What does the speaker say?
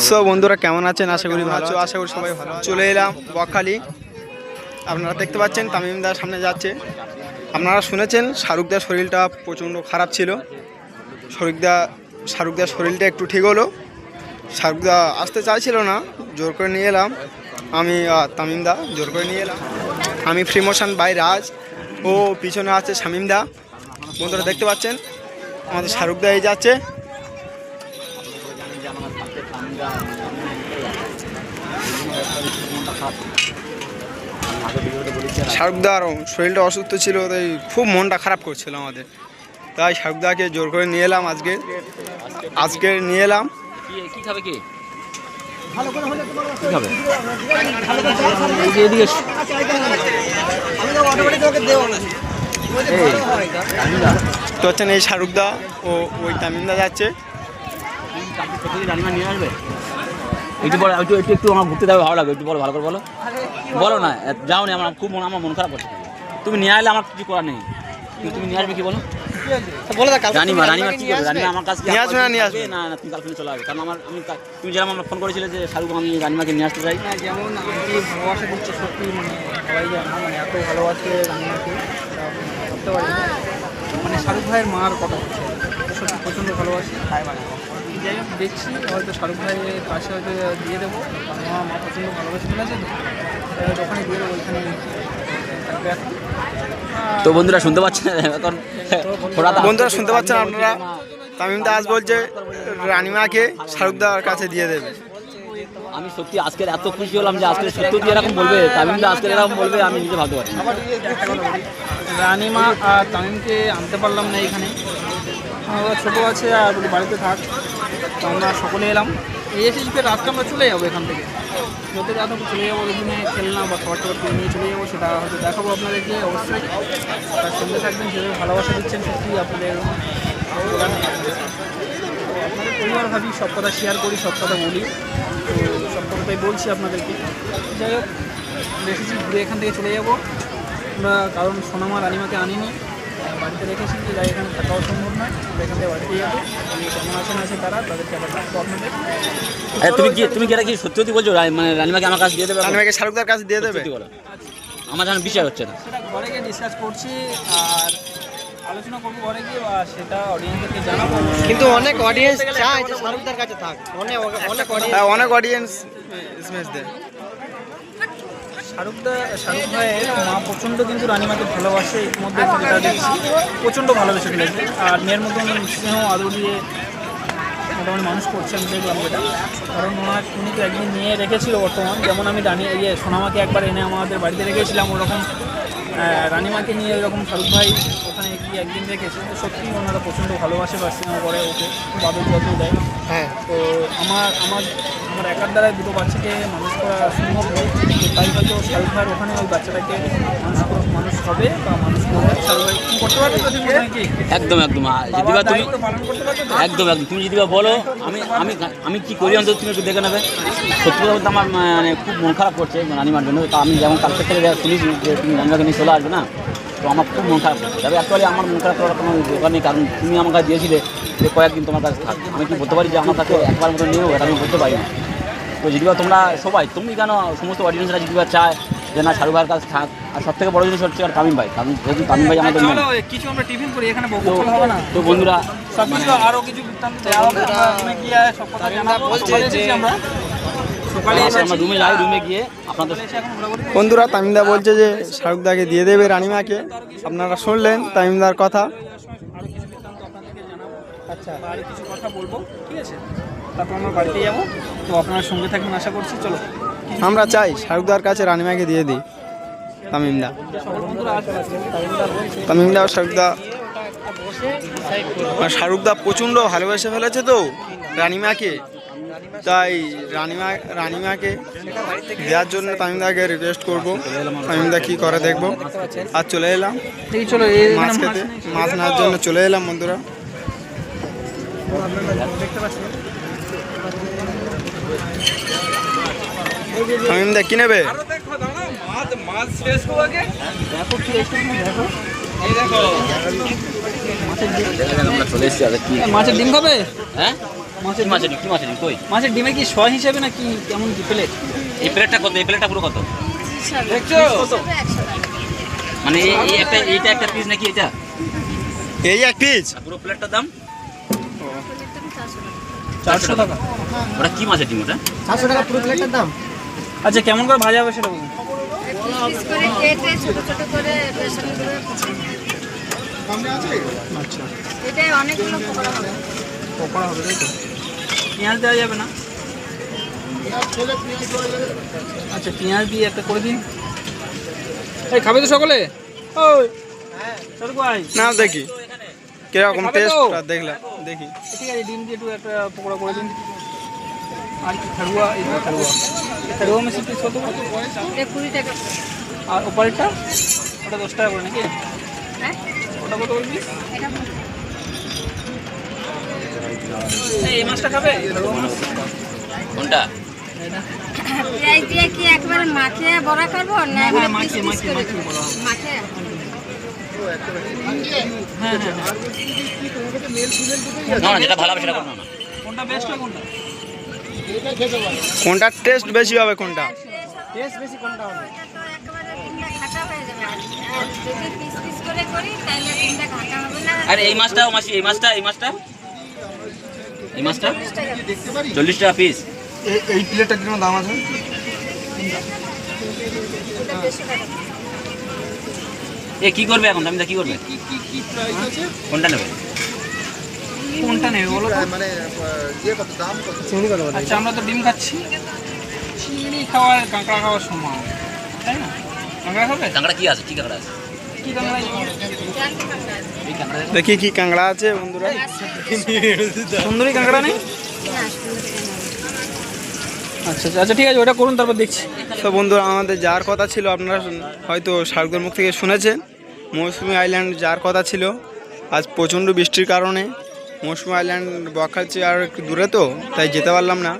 So বন্ধুরা কেমন আছেন? আশা করি ভালো আছো। আশা করি সবাই ভালো। চলে এলাম বকখালি। আপনারা দেখতে পাচ্ছেন তামিমদার সামনে যাচ্ছে। আপনারা শুনেছেন শাহরুখদার শরীরটা প্রচণ্ড খারাপ ছিল। শাহরুখদার শরীরটা একটু ঠিক হলো। শাহরুখদা আসতে চাইছিল না, জোর করে নিয়ে এলাম আমি। তামিমদা জোর করে নিয়ে এলাম আমি। ফ্রি মোশন বাই রাজ ও পিছনে আছে শামিমদা। বন্ধুরা দেখতে পাচ্ছেন আমাদের শাহরুখদা এই যাচ্ছে। শাহরুখদার শরীরটা অসুস্থ ছিল, তাই খুব মনটা খারাপ করছিল আমাদের। তাই শাহরুখদাকে জোর করে নিয়ে এলাম আজকে নিয়ে এলাম। তো হচ্ছেন এই শাহরুখদা ও ওই তামিমদা যাচ্ছে। একটু বলো, একটু আমার ঘুরতে যাবে, ভালো লাগবে। একটু বলো, ভালো করে বলো। বলো না, যাও নি, আমার খুব আমার মন খারাপ করছে। তুমি নিয়ে আসলে আমার কিছু করার নেই। তুমি নিয়ে আসবে কি বলো? রানিমা কি করবে? রানিমা আমার কাছে নিয়ে আসবে না, তুমি কালকে চলে আসবে। কারণ তুমি যেরকম আমরা ফোন করেছিলে যে শাহরুখ আমি রানিমাকে নিয়ে আসতে চাই। যেমন আমাকে ভালোবাসা দিচ্ছে সত্যি, মানে সবাই জানে মানে এত ভালোবাসে রানিমাকে করতে পারি। মানে শাহরুখ ভাইয়ের মার কথা হচ্ছে সত্যি প্রচণ্ড ভালোবাসি। যাই হোক দেখছি হয়তো শাহরুখ ভাইয়ের কাছে হয়তো দিয়ে দেবো। আমার মা প্রচণ্ড ভালোবাসে ফেলেছে, তো ওখানে দিয়ে দেবো, ওইখানে থাকবে এখন। তো বন্ধুরা শুনতে পাচ্ছেন এখন, বন্ধুরা শুনতে পাচ্ছেন আপনারা, তামিমদা আজ বলছে রানিমাকে শাহরুখদার কাছে দিয়ে দেবে। আমি সত্যি আজকের এত খুশি হলাম যে আজকে সত্যি এরকম বলবে, তামিমদা আজকে এরকম বলবে আমি নিজে ভাবতে পারি। রানিমা আর তামিমকে আনতে পারলাম না এখানে, ওরা ছোটো আছে আর বাড়িতে থাক। তো আমরা সকলে এলাম, এই এসেছি ফের রাতটা আমরা চলে যাবো এখান থেকে। যত রাত আমরা চলে যাবো, ওইখানে খেলনা বা খাবার টাবার কিনে নিয়ে চলে যাবো, সেটা হয়তো দেখাবো আপনাদেরকে অবশ্যই। তার সঙ্গে থাকবেন, যেভাবে ভালোবাসা দিচ্ছেন সত্যি আপনাদের বলার নেই। আপনাদের পরিবার ভাবি সব কথা শেয়ার করি, সব কথা বলি, তো সব কথাটাই বলছি আপনাদেরকে। যাই হোক এসেছি ঘুরে এখান থেকে চলে যাবো আমরা, কারণ সোনামা রানিমাকে আনিনি, বাড়িতে রেখেছি। যাই এখানে থাকাও সম্ভব নয়, এখান থেকে বাড়িতে যাবো। কেমন আছে তারা, তাদেরকে আবার রাখবো আপনাদের। তুমি কি এটা কি সত্যি বলছো? মানে রানিমাকে আমার কাছে দিয়ে দেবে? রানিমাকে শাহরুখদার কাছে দিয়ে দেবে? আমার যেন বিষয় হচ্ছে না, সেটা ঘরে গিয়ে ডিসকাস করছি আর আলোচনা করবো ঘরে গিয়ে, সেটা অডিয়েন্সদেরকে জানাবো। কিন্তু অনেক অডিয়েন্স চায় যে শাহরুখদার কাছে থাক, অনেক অডিয়েন্স এসএমএস দেয়। শাহরুখ ভাইয়ের মা প্রচণ্ড কিন্তু রানিমাকে ভালোবাসে, এর মধ্যে যেটা দেখছি প্রচণ্ড ভালোবেসে ফেলেছে। আর মেয়ের মতন স্নেহ আদর দিয়ে মোটামুটি মানুষ করছে, আমি দেখলাম যেটা। কারণ উনি তো একদিন নিয়ে রেখেছিল বর্তমান, যেমন আমি সোনামাকে একবার এনে আমাদের বাড়িতে রেখেছিলাম, ওরকম রানিমাকে নিয়ে এরকম শাহরুখ ভাই ওখানে গিয়ে একদিন রেখেছে। তো সত্যি ওনারা প্রচণ্ড ভালোবাসে বা স্নেহ করে, ওকে খুব আদর যত্ন দেয়। হ্যাঁ, তো আমার একার দ্বারাই দুটো বাচ্চাকে মানুষ করা সম্ভব নয়, তাই হয়তো শাহরুখ ভাইয়ের ওখানে ওই বাচ্চাটাকে মানুষ হবে বা মানুষ করবে। শাহরুখ ভাই করতে পারবে তো ঠিক নাকি? একদম দিদিবা তুমি পালন করতে পারবে তো? একদম তুমি দিদিবা বলো, আমি কি করি অন্তত তুমি একটু দেখে নেবে। সত্যি কথা বলতে আমার মানে খুব মন খারাপ করছে রানিমার জন্য। তো আমি যেমন কালকে থেকে শুনেছি যে তুমি রানিমাকে নিয়ে চলে আসবে না, তো আমার খুব মন খারাপ করছে। তবে অ্যাকচুয়ালি আমার মন খারাপ করার কোনো দরকার নেই, কারণ তুমি আমার কাছে দিয়েছিলে যে কয়েকদিন তোমার কাছে থাক। আমি কি বলতে পারি যে আমার কাছে একবার মতো নিয়েও, এটা আমি বলতে পারি না। তো যদিবা তোমরা সবাই, তুমি কেন সমস্ত অডিয়েন্সরা যদিবা চায় যে না শাহরুখ ভাইয়ের কাছে থাক। আর সব থেকে বড় জিনিস হচ্ছে আর তামিম ভাই, কারণ যেহেতু তামিম ভাই আমাদের কিছু আমরা টিফিন করি এখানে, বকবক হবে না তো বন্ধুরা সব কিছু আরও কিছু বৃত্তান্ত গিয়ে সব কথা জানাবো। আমরা সকালে এসে আমরা রুমে যাই, রুমে গিয়ে আপনাদের বন্ধুরা তামিমদা বলছে যে শাহরুখদাকে দিয়ে দেবে রানিমাকে। আপনারা শুনলেন তামিমদার কথা। আরও কিছু বৃত্তান্ত আপনাদেরকে জানাবো। আচ্ছা, আর কিছু কথা বলবো, ঠিক আছে? তারপর আমরা বাড়িতে যাবো। তো আপনারা সঙ্গে থাকবেন আশা করছি। চলো, আমরা চাই শাহরুখদার কাছে রানিমাকে দিয়ে দিই। তামিমদা ও শাহরুখদা প্রচণ্ড ভালোবেসে ফেলেছে তো রানিমাকে, তাই রানিমাকে দেওয়ার জন্য তামিমদাকে রিকোয়েস্ট করবো। তামিমদা কী করে দেখবো। আর চলে এলাম মাছ খেতে, মাছ নেওয়ার জন্য চলে এলাম বন্ধুরা। দেখতে পাচ্ছেন তামিমদা কি নেবে? চলে এসেছি। মাছের ডিম খাবে? হ্যাঁ, মাছের কি মাছের ডিম? কি মাছের ডিম? কই মাছের ডিমে কি শ হিসেবে না কি কেমন কি প্লেট? এই প্লেটটা কত? এই প্লেটটা পুরো কত? দেখছো কত? মানে এই একটা, এইটা একটা পিস নাকি এটা? এই এক পিস আর পুরো প্লেটটার দাম 400 টাকা। ওটা কি মাছের ডিম ওটা? 700 টাকা পুরো প্লেটের দাম। আচ্ছা কেমন করে ভাজা হবে সেটা বলুন। পিস করে কেটে ছোট ছোট করে বেসন করে আচ্ছা এটা অনেকগুলো পকোড়া হবে। পকোড়া হবে তাই তো? পেঁয়াজ দেওয়া যাবে না? আচ্ছা পেঁয়াজ দিয়ে একটা করে দিন। এই খাবে তো সকলে? ওই চল ভাই না দেখি কিরকম খাবে তো? টেস্ট দেখলাম দেখি। ঠিক আছে ডিম দিয়ে একটু একটা পকোড়া করে দিন। আর কি খাড়ুয়া? এই যে খাড়ুয়া, খাড়ুয়া মেশিন পিস কত? এটা 20 টাকা। আর ওপারেরটা ওটা 10 টাকা করে নাকি? হ্যাঁ ওটা কত করে পিস? এটা এই মাছটা খাবে? খাড়ুয়া মাছ কোনটা? এটা পেঁয়াজ দিয়ে কি একবারে মাখে বড়া করব না এমনি পিস মাখিয়ে, পিস মাখিয়ে, করে মাখিয়ে বড়া হবে। মাখে? হ্যাঁ হ্যাঁ হ্যাঁ। না না, যেটা ভালো হবে সেটা করো না। কোনটা বেস্ট হয় কোনটা? কোনটার টেস্ট বেশি হবে কোনটা? টেস্ট বেশি কোনটা হবে? এটা তো একেবারে ডিমটা ঘাটা হয়ে যাবে। আর যদি পিস পিস করে করি তাহলে ডিমটা ঘাটা হবে না। আরে এই মাছটা, মাসি এই মাছটা, এই মাছটা, এই মাছটা 40 টাকা পিস। 40 টাকা পিস। এই প্লেটটার কিরকম দাম আছে? ওটা 150 টাকা পিস। এ কি করবে এখন? দামিদা কি করবে? কি প্রাইস আছে? কোনটা নেবে? কোনটা নেবে বলো তো? মানে কত দাম কত? চিংড়ি কত? আচ্ছা আমরা তো ডিম খাচ্ছি, চিংড়ি খাওয়ার কাঁকড়া খাওয়ার সময়, তাই না? কাঁকড়া খাবে? কাঁকড়া কি আছে? কি কাঁকড়া আছে? কি কাঁকড়া? এই কাঁকড়া দেখো। দেখি কি কাঁকড়া আছে বন্ধুরা। সুন্দরী কাঁকড়া নেই? আচ্ছা আচ্ছা আচ্ছা ঠিক আছে, ওটা করুন তারপর দেখছি। তো বন্ধুরা আমাদের যার কথা ছিল আপনারা হয়তো শাহরুখের মুখ থেকে শুনেছেন, মৌসুমী আইল্যান্ড যার কথা ছিল, আজ প্রচণ্ড বৃষ্টির কারণে মৌসুমী আইল্যান্ড বকখালি আর একটু দূরে তো তাই যেতে পারলাম না।